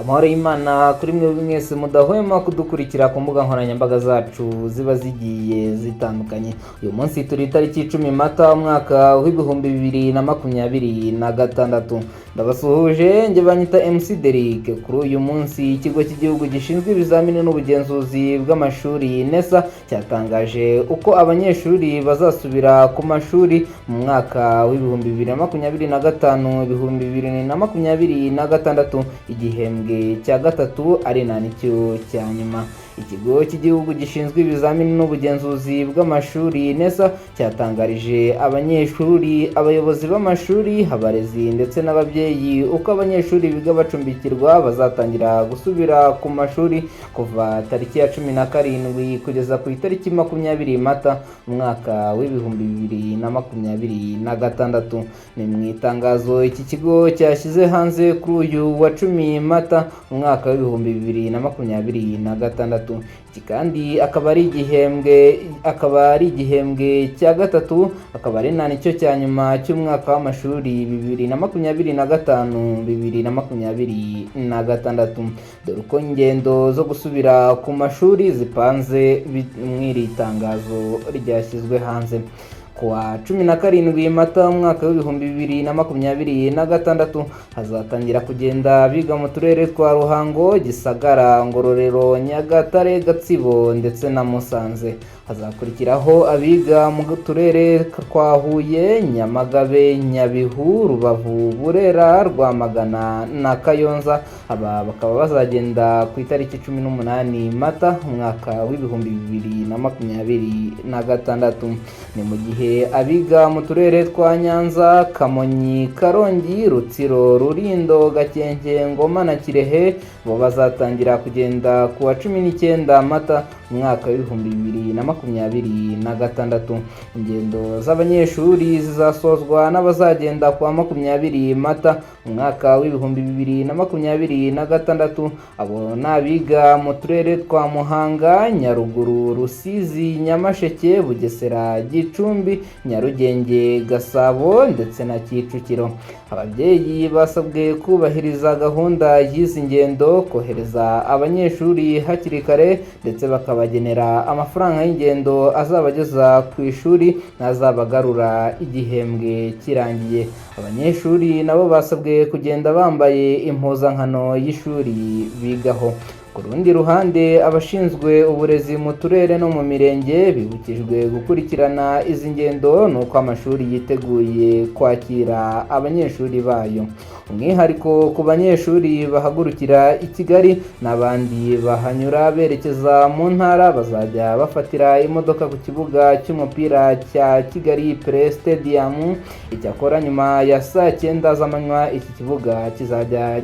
amahoro y'Imana kuri mwebwe mwese mudahwema kudukurikira ku mbuga nkoranyambaga zacu ziba zigiye zitandukanye. Uyu munsi turi tariki 10 Mata umwaka w'ibihumbi 2026. Ndabasuhuje, nge banyita MC Derrick. Kuri uyu munsi ikigo cy'igihugu gishinzwe ibizamini n'ubugenzuzi bw'amashuri NESA cyatangaje uko abanyeshuri bazasubira ku mashuri mu mwaka w'ibihumbi 2025-2026 igihembwe cya gatatu ari nicyo cya nyuma. Ikigo cy'igihugu gishinzwe ibizamini n'ubugenzuzi bw'amashuri NESA cyatangarije abanyeshuri, abayobozi b'amashuri, abarezi ndetse n'ababyeyi uko abanyeshuri biga bacumbikirwa bazatangira gusubira ku mashuri kuva tariki ya 17 kugeza ku itariki 20 Mata umwaka w'ibihumbi 2026. Ni mu itangazo iki kigo cyashyize hanze kuri uyu wa 10 Mata umwaka w'ibihumbi 2026. Iki kandi akaba ari igihembwe cya gatatu, akaba ari nicyo cya nyuma cy'umwaka w'amashuri 2025-2026. Dore uko ingendo zo gusubira ku mashuri zipanze mu iri tangazo ryashyizwe hanze. Kuwa 17 Mata umwaka w'ibihumbi 2026 hazatangira kugenda biga mu turere twa Ruhango, Gisagara, Ngororero, Nyagatare, Gatsibo ndetse na Musanze. Hazakurikiraho abiga mu turere twa Huye, Nyamagabe, Nyabihu, Rubavu, Burera, Rwamagana na Kayonza. Aba bakaba bazagenda ku itariki 18 Mata umwaka w'ibihumbi 2026. Ni mu gihe abiga mu turere twa Nyanza, Kamonyi, Karongi, Rutsiro, Rulindo, Gakenke, Ngoma na Kirehe bo bazatangira kugenda ku wa 19 Mata umwaka w'ibihumbi 2026. Ingendo z'abanyeshuri zizasozwa n'abazagenda ku wa 20 Mata umwaka w'ibihumbi 2026. Abo n'abiga mu turere twa Muhanga, Nyaruguru, Rusizi, Nyamasheke, Bugesera, Gicumbi, Nyarugenge, Gasabo ndetse na Kicukiro. Ababyeyi basabwe kubahiriza gahunda y'izi ngendo, kohereza abanyeshuri hakiri kare ndetse bakabagenera amafaranga y'ingendo azabageza ku ishuri n'azabagarura igihembwe kirangiye. Abanyeshuri nabo basabwe kugenda bambaye impuzankano y'ishuri bigaho. Ku rundi ruhande, abashinzwe uburezi mu turere no mu mirenge bibukijwe gukurikirana izi ngendo nuko amashuri yiteguye kwakira abanyeshuri bayo. Umwihariko ku banyeshuri bahagurukira i Kigali n'abandi bahanyura berekeza mu ntara bazajya bafatira imodoka ku kibuga cy'umupira cya Kigali Play Stadium. Icyakora nyuma ya saa 9 z'amanywa iki kibuga kizajya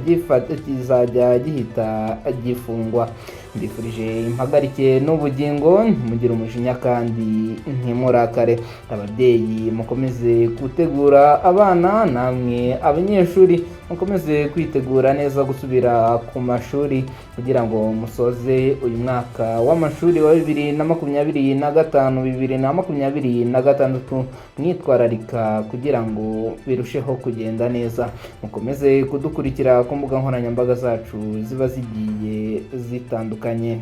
gihita gifungwa. Mbifurije impagarike n'ubugingo, ntimugire umujinya kandi ntimurakare. Ababyeyi mukomeze gutegura abana, namwe abanyeshuri mukomeze kwitegura neza gusubira ku mashuri kugira ngo musoze uyu mwaka w'amashuri wa 2025-2026 mwitwararika kugira ngo birusheho kugenda neza. Mukomeze kudukurikira ku mbuga nkoranyambaga zacu ziba zigiye zitandukanye.